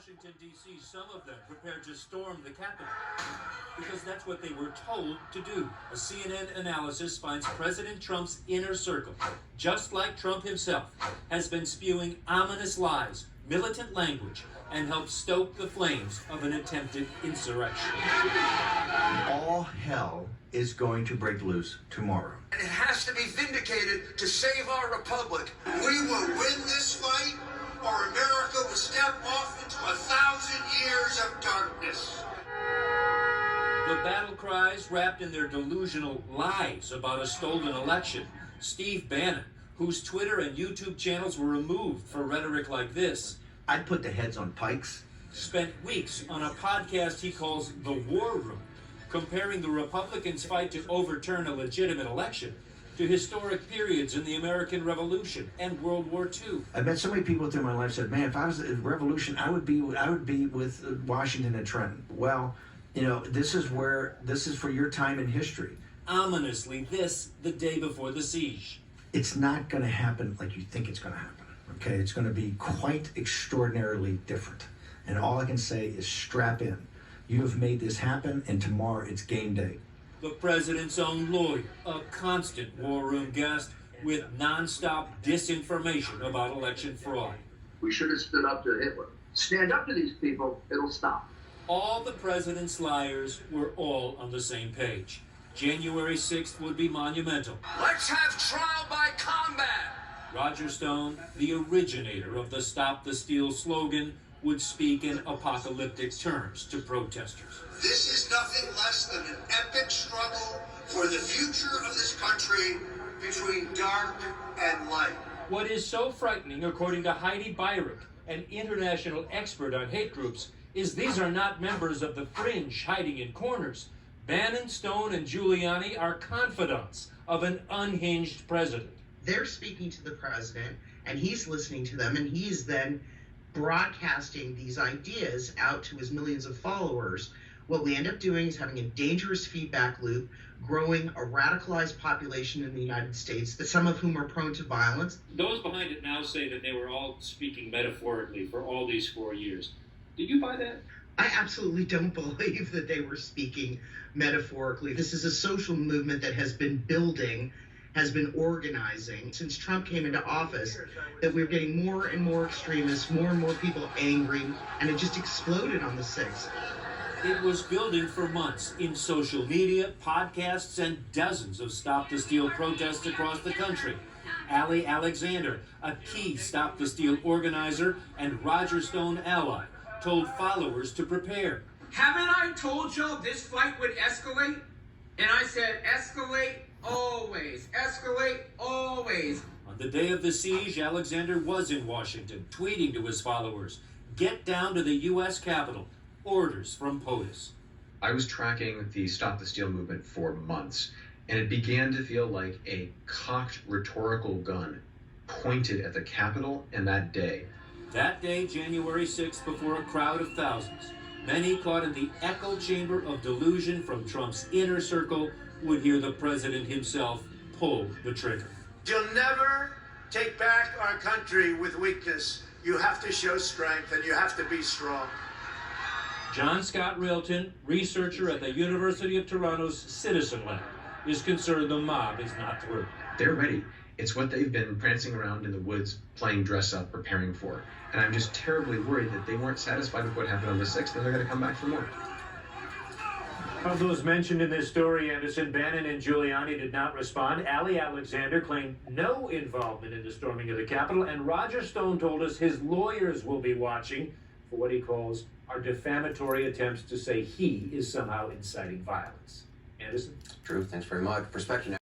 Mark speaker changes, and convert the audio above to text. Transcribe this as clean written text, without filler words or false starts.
Speaker 1: Washington, D.C., some of them prepared to storm the Capitol because that's what they were told to do. A CNN analysis finds President Trump's inner circle, just like Trump himself, has been spewing ominous lies, militant language, and helped stoke the flames of an attempted insurrection.
Speaker 2: All hell is going to break loose tomorrow.
Speaker 3: It has to be vindicated to save our republic.
Speaker 4: We will win this fight, or America will step off into 1,000 years of darkness.
Speaker 1: The battle cries wrapped in their delusional lies about a stolen election. Steve Bannon, whose Twitter and YouTube channels were removed for rhetoric like this,
Speaker 2: I'd put the heads on pikes.
Speaker 1: Spent weeks on a podcast he calls The War Room, comparing the Republicans' fight to overturn a legitimate election to historic periods in the American Revolution and World War II.
Speaker 2: I met so many people through my life said, man, if I was a revolution, I would be with Washington and Trenton. Well, you know, this is for your time in history.
Speaker 1: Ominously, the day before the siege.
Speaker 2: It's not going to happen like you think it's going to happen. Okay, it's going to be quite extraordinarily different. And all I can say is strap in. You have made this happen, and tomorrow it's game day.
Speaker 1: The president's own lawyer, a constant war room guest with nonstop disinformation about election fraud.
Speaker 5: We should have stood up to Hitler. Stand up to these people, it'll stop.
Speaker 1: All the president's liars were all on the same page. January 6th would be monumental.
Speaker 3: Let's have trial by combat.
Speaker 1: Roger Stone, the originator of the Stop the Steal slogan, would speak in apocalyptic terms to protesters.
Speaker 4: This is nothing less than an epic struggle for the future of this country between dark and light.
Speaker 1: What is so frightening, according to Heidi Beirich, an international expert on hate groups, is these are not members of the fringe hiding in corners. Bannon, Stone, and Giuliani are confidants of an unhinged president.
Speaker 6: They're speaking to the president, and he's listening to them, and he's then broadcasting these ideas out to his millions of followers. What we end up doing is having a dangerous feedback loop, growing a radicalized population in the United States, some of whom are prone to violence.
Speaker 1: Those behind it now say that they were all speaking metaphorically for all these 4 years. Did you buy that?
Speaker 6: I absolutely don't believe that they were speaking metaphorically. This is a social movement that has been building, has been organizing since Trump came into office, that we're getting more and more extremists, more and more people angry, and it just exploded on the 6th.
Speaker 1: It was building for months in social media, podcasts, and dozens of Stop the Steal protests across the country. Ali Alexander, a key Stop the Steal organizer and Roger Stone ally, told followers to prepare.
Speaker 7: Haven't I told y'all this fight would escalate? And I said, escalate always, escalate always.
Speaker 1: On the day of the siege, Alexander was in Washington, tweeting to his followers, "Get down to the U.S. Capitol. Orders from POTUS."
Speaker 8: I was tracking the Stop the Steal movement for months, and it began to feel like a cocked rhetorical gun pointed at the Capitol and that day.
Speaker 1: That day, January 6th, before a crowd of thousands, many caught in the echo chamber of delusion from Trump's inner circle would hear the president himself pull the trigger.
Speaker 4: You'll never take back our country with weakness. You have to show strength, and you have to be strong.
Speaker 1: John Scott Railton, researcher at the University of Toronto's Citizen Lab, is concerned the mob is not through.
Speaker 8: They're ready. It's what they've been prancing around in the woods, playing dress up, preparing for. And I'm just terribly worried that they weren't satisfied with what happened on the 6th, and they're going to come back for more.
Speaker 1: Of those mentioned in this story, Anderson, Bannon, and Giuliani did not respond. Ali Alexander claimed no involvement in the storming of the Capitol, and Roger Stone told us his lawyers will be watching for what he calls our defamatory attempts to say he is somehow inciting violence. Anderson?
Speaker 9: True. Thanks very much. Perspective now.